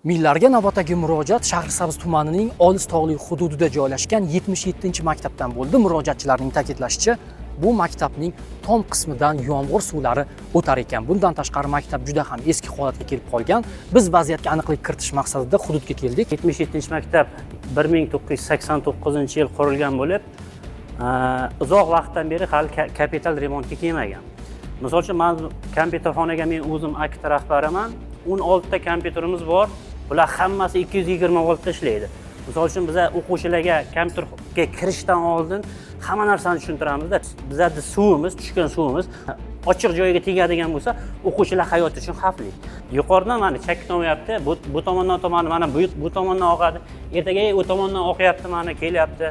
Millarga navbatdagi murojaat Shahrisabz tumanining olis tog'li hududida joylashgan 77-maktabdan bo'ldi. Murojaatchilarning ta'kidlashicha, bu maktabning tom qismidan yomg'ir suvlari o'tar ekan. Bundan tashqari maktab juda ham eski holatga kelib qolgan. Biz vaziyatga aniqlik kiritish maqsadida hududga keldik. 77-maktab 1989-yil qurilgan bo'lib, uzoq vaqtdan beri hali kapital remontga kelmagan. Misol uchun, men kompyuterxonaga men o'zim akt rahbariman. 16 ta kompyuterimiz bor. Bular hammasi 220 voltda ishlaydi. Misol uchun biz o'quvchilarga kompyuterga kirishdan oldin hamma narsani tushuntiramiz-da. Bizda suvimiz, tushgan suvimiz ochiq joyga tegadigan bo'lsa, o'quvchilar hayoti uchun xavfli. Yuqoridan mana chakkonyapti, bu tomondan mana bu tomondan oqadi. Ertaga u tomondan oqyapti, mana kelyapti.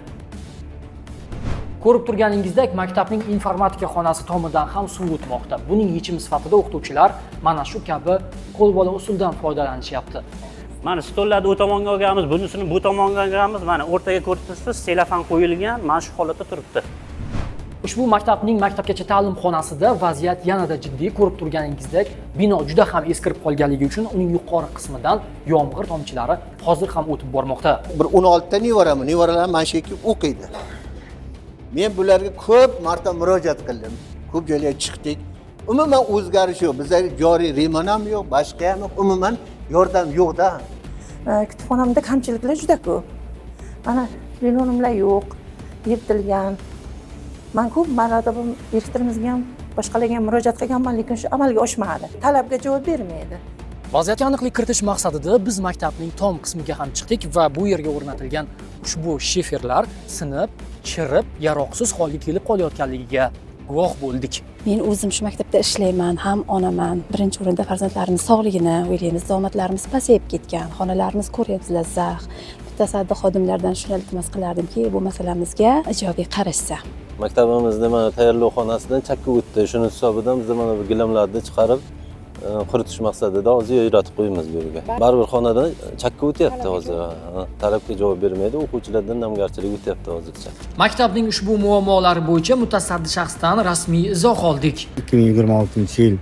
Ko'rib turganingizdek, maktabning informatika xonasi tomidan ham suv o'tmoqda. Buning yechimi sifatida o'qituvchilar mana shu kabi qo'lbola usuldan foydalanishyapti. Mana stollarni u tomonga olganmiz, bunisini bu tomonga olganmiz. Mana o'rtaga ko'rsatasiz, selofan qo'yilgan, mana shu holatda turibdi. Ushbu maktabning maktabgacha ta'lim xonasida vaziyat yanada jiddiy. Ko'rib turganingizdek, bino juda ham eskirib qolganligi uchun uning yuqori qismidan yomg'ir tomchilari hozir ham o'tib bormoqda. Bir 16 ta nevaralar mana shu yerga o'qiydi. Men bularga ko'p marta murojaat qildim. Ko'p joylarga chiqdik. Umuman o'zgarish yo'q. Bizda joriy remont ham yo'q, boshqa ham yo'q. Umuman yordam yo'q-da. Kutubxonamda kamchiliklar juda ko'p. Mana linolumlar yo'q, yirtilgan. Men ko'p marotaba direktorimizga ham, boshqalarga ham murojaat qilganman, lekin shu amalga oshmadi. Talabga javob bermaydi. Vaziyatga aniqlik kiritish maqsadida biz maktabning tom qismiga ham chiqdik va bu yerga o'rnatilgan ushbu shiferlar sinib, chirib, yaroqsiz holga kelib qolayotganligiga guvoh bo'ldik. Men o'zim shu maktabda ishlayman, ham onaman. Birinchi o'rinda farzandlarimiz sog'ligini o'ylaymiz. Daromadlarimiz pasayib ketgan, xonalarimiz ko'ryapsizlar zax. Mutasaddi xodimlardan shuni iltimos qilardimki, bu masalamizga ijobiy qarashsa. Maktabimizda mana tayyorlov xonasidan chakka o'tdi. Shuni hisobidan biz mana bu gilamlarni chiqarib quritish maqsadida hozir yo'ratib qo'yamiz bu yerga. Baribir xonadan chakka o'tyapti hozir. Talabga javob bermaydi, o'quvchilardan namgarchilik o'tyapti hozircha. Maktabning ushbu muammolari bo'yicha mutasaddi shaxsdan rasmiy izoh oldik. 2026-yil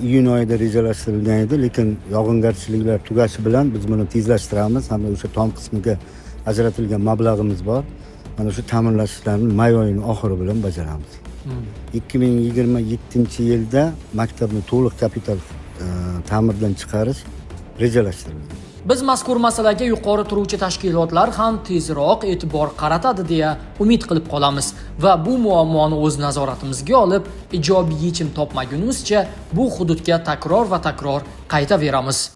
iyun oyida rejalashtirilgan edi, lekin yog'ingarchiliklar tugashi bilan biz buni tezlashtiramiz hamda o'sha tom qismiga ajratilgan mablag'imiz bor. Mana shu ta'minlash ishlarini may oyining oxiri bilan bajaramiz. 2027-yilda maktabni to'liq kapital ta'mirdan chiqarish rejalashtirilgan. Biz mazkur masalaga yuqori turuvchi tashkilotlar ham tezroq e'tibor qaratadi deya umid qilib qolamiz va bu muammoni o'z nazoratimizga olib, ijobiy yechim topmagunimizcha bu hududga takror va takror qaytaveramiz.